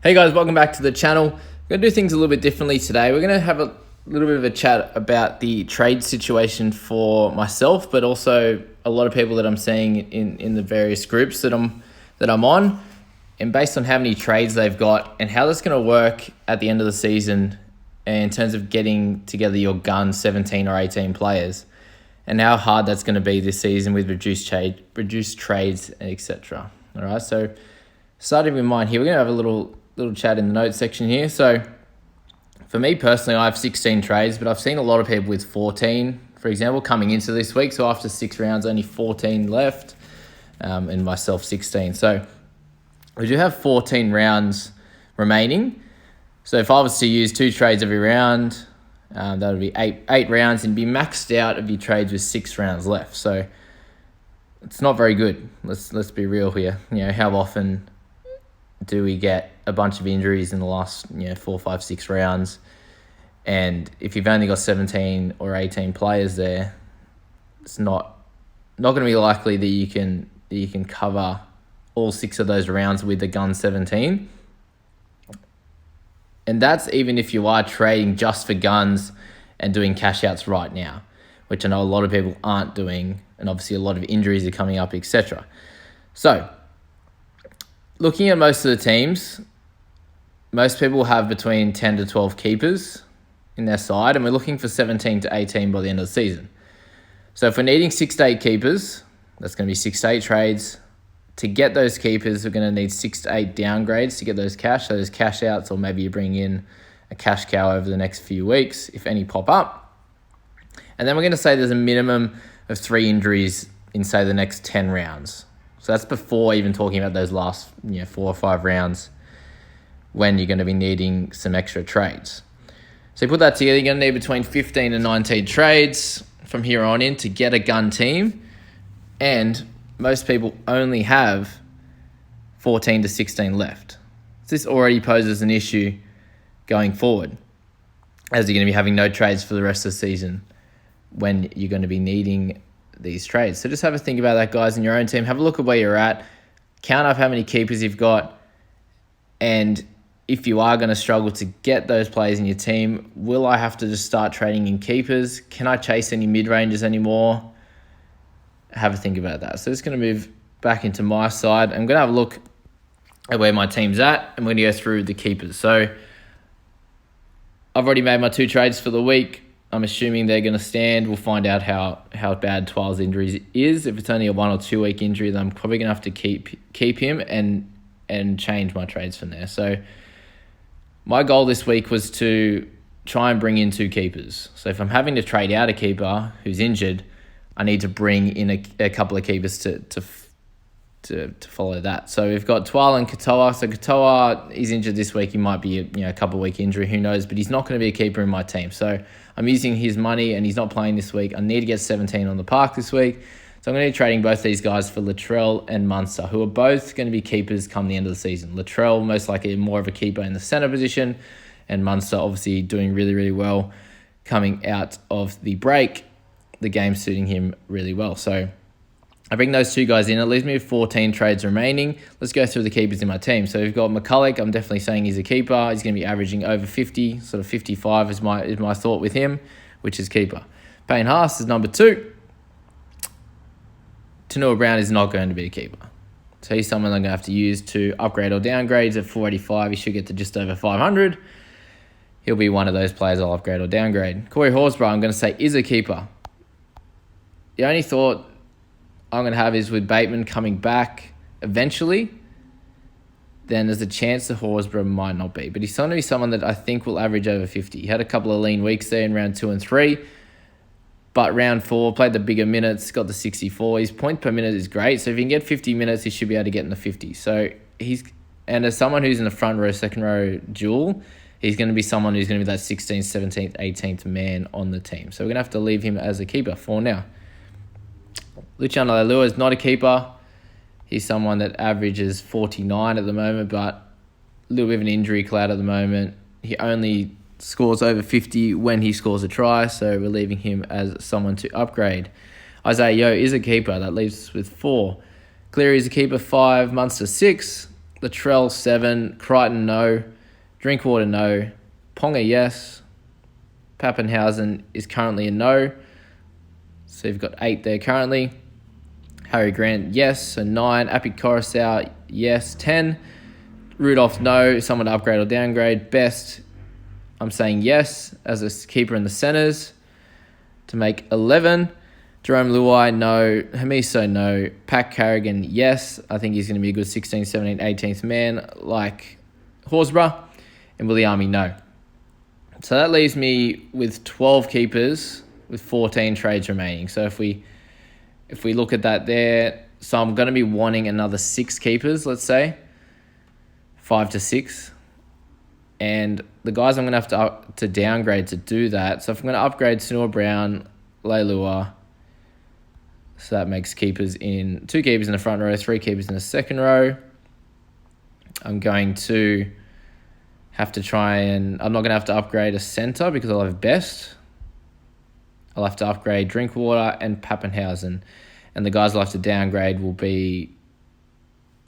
Hey guys, welcome back to the channel. We're going to do things a little bit differently today. We're going to have a little bit of a chat about the trade situation for myself, but also a lot of people that I'm seeing in the various groups that I'm on, and based on how many trades they've got and how that's going to work at the end of the season in terms of getting together your gun 17 or 18 players, and how hard that's going to be this season with reduced trades, etc. All right, so starting with mine here, we're going to have a little chat in the notes section here. So for me personally, I have 16 trades, but I've seen a lot of people with 14, for example, coming into this week. So after 6 rounds, only 14 left, and myself 16. So we do have 14 rounds remaining. So if I was to use 2 trades every round, that would be eight rounds, and be maxed out of your trades with 6 rounds left. So it's not very good. Let's be real here. You know, how often do we get a bunch of injuries in the last 4, 5, 6 rounds? And if you've only got 17 or 18 players there, it's not going to be likely that you can cover all 6 of those rounds with the gun 17. And that's even if you are trading just for guns and doing cash outs right now, which I know a lot of people aren't doing, and obviously a lot of injuries are coming up, etc. So looking at most of the teams, most people have between 10 to 12 keepers in their side, and we're looking for 17 to 18 by the end of the season. So if we're needing 6 to 8 keepers, that's going to be 6 to 8 trades. To get those keepers, we're going to need 6 to 8 downgrades to get those cash outs, or maybe you bring in a cash cow over the next few weeks, if any pop up. And then we're going to say there's a minimum of 3 injuries in, say, the next 10 rounds. So that's before even talking about those last 4 or 5 rounds when you're going to be needing some extra trades. So you put that together, you're going to need between 15 and 19 trades from here on in to get a gun team. And most people only have 14 to 16 left. So this already poses an issue going forward, as you're going to be having no trades for the rest of the season when you're going to be needing these trades. So just have a think about that, guys, in your own team. Have a look at where you're at. Count up how many keepers you've got. And if you are going to struggle to get those players in your team, will I have to just start trading in keepers? Can I chase any mid-rangers anymore? Have a think about that. So just going to move back into my side. I'm going to have a look at where my team's at. I'm going to go through the keepers. So I've already made my 2 trades for the week. I'm assuming they're going to stand. We'll find out how bad Twil's injury is. If it's only a 1 or 2 week injury, then I'm probably going to have to keep him and change my trades from there. So my goal this week was to try and bring in 2 keepers. So if I'm having to trade out a keeper who's injured, I need to bring in a couple of keepers to follow that. So we've got Twal and Katoa. So Katoa is injured this week. He might be a couple of week injury, who knows? But he's not going to be a keeper in my team. So I'm using his money, and he's not playing this week. I need to get 17 on the park this week. So I'm going to be trading both these guys for Latrell and Munster, who are both going to be keepers come the end of the season. Latrell most likely more of a keeper in the center position, and Munster obviously doing really, really well coming out of the break. The game suiting him really well. So I bring those 2 guys in. It leaves me with 14 trades remaining. Let's go through the keepers in my team. So we've got McCulloch. I'm definitely saying he's a keeper. He's going to be averaging over 50, sort of 55 is my thought with him, which is keeper. Payne Haas is number 2. Tanua Brown is not going to be a keeper. So he's someone I'm going to have to use to upgrade or downgrade. At 485, he should get to just over 500. He'll be one of those players I'll upgrade or downgrade. Corey Horsburgh, I'm going to say, is a keeper. The only thought I'm going to have is with Bateman coming back eventually, then there's a chance that Horsburgh might not be. But he's going to be someone that I think will average over 50. He had a couple of lean weeks there in round 2 and 3. But round 4, played the bigger minutes, got the 64. His point per minute is great. So if he can get 50 minutes, he should be able to get in the 50s. So and as someone who's in the front row, second row duel, he's going to be someone who's going to be that 16th, 17th, 18th man on the team. So we're going to have to leave him as a keeper for now. Luciano Leilua is not a keeper. He's someone that averages 49 at the moment, but a little bit of an injury cloud at the moment. He only scores over 50 when he scores a try, so we're leaving him as someone to upgrade. Isaiah Yeo is a keeper. That leaves us with 4. Cleary is a keeper, 5. Munster, 6. Latrell 7, Crichton no, Drinkwater no, Ponga yes, Pappenhausen is currently a no. So you've got 8 there currently. Harry Grant, yes. So 9. Api Coruscant, yes. 10. Rudolph, no. Someone to upgrade or downgrade. Best, I'm saying yes as a keeper in the centres to make 11. Jerome Luai, no. Hamiso, no. Pat Carrigan, yes. I think he's going to be a good 16th, 17th, 18th man like Horsburgh. And Williami, no. So that leaves me with 12 keepers with 14 trades remaining. So if we look at that there, so I'm going to be wanting another 6 keepers, let's say, 5 to 6. And the guys I'm going to have to downgrade to do that. So if I'm going to upgrade Snore Brown, Leilua, so that makes 2 keepers in the front row, 3 keepers in the second row. I'm going to have to I'm not going to have to upgrade a centre because I'll have Best. I'll have to upgrade Drinkwater and Pappenhausen. And the guys I'll have to downgrade will be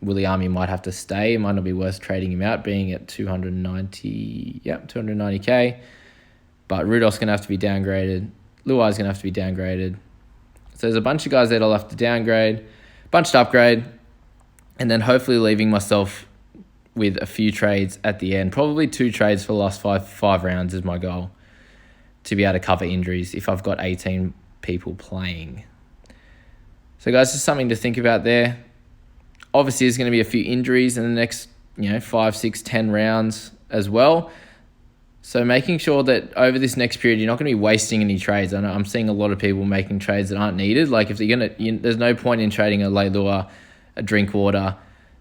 Williami might have to stay. It might not be worth trading him out, being at 290k. But Rudolph's going to have to be downgraded. Luai's going to have to be downgraded. So there's a bunch of guys that I'll have to downgrade, bunch to upgrade, and then hopefully leaving myself with a few trades at the end. Probably 2 trades for the last five rounds is my goal, to be able to cover injuries if I've got 18 people playing. So guys, just something to think about there. Obviously, there's going to be a few injuries in the next 5, 6, 10 rounds as well. So making sure that over this next period, you're not going to be wasting any trades. I know I'm seeing a lot of people making trades that aren't needed. Like if you're there's no point in trading a Leilua, a Drinkwater,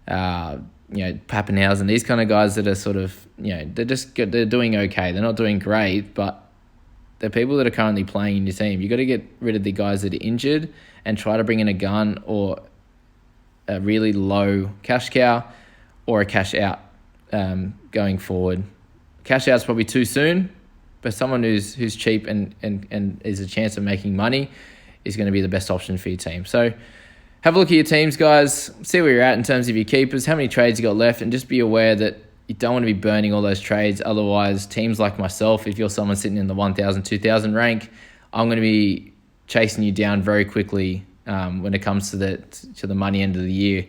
Pappenhausen, these kind of guys that are sort of, they're doing okay. They're not doing great, but they're people that are currently playing in your team. You got to get rid of the guys that are injured and try to bring in a gun or a really low cash cow or a cash out going forward. Cash out's probably too soon, but someone who's cheap and is a chance of making money is going to be the best option for your team. So have a look at your teams, guys. See where you're at in terms of your keepers, how many trades you got left, and just be aware that you don't want to be burning all those trades. Otherwise, teams like myself, if you're someone sitting in the 1,000, 2,000 rank, I'm going to be chasing you down very quickly when it comes to the money end of the year,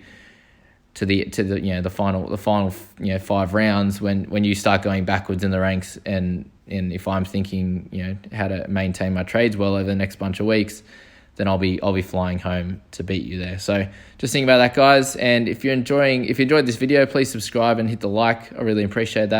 to the final 5 rounds when you start going backwards in the ranks, and if I'm thinking how to maintain my trades well over the next bunch of weeks, then I'll be flying home to beat you there. So just think about that, guys. And if you enjoyed this video, please subscribe and hit the like. I really appreciate that.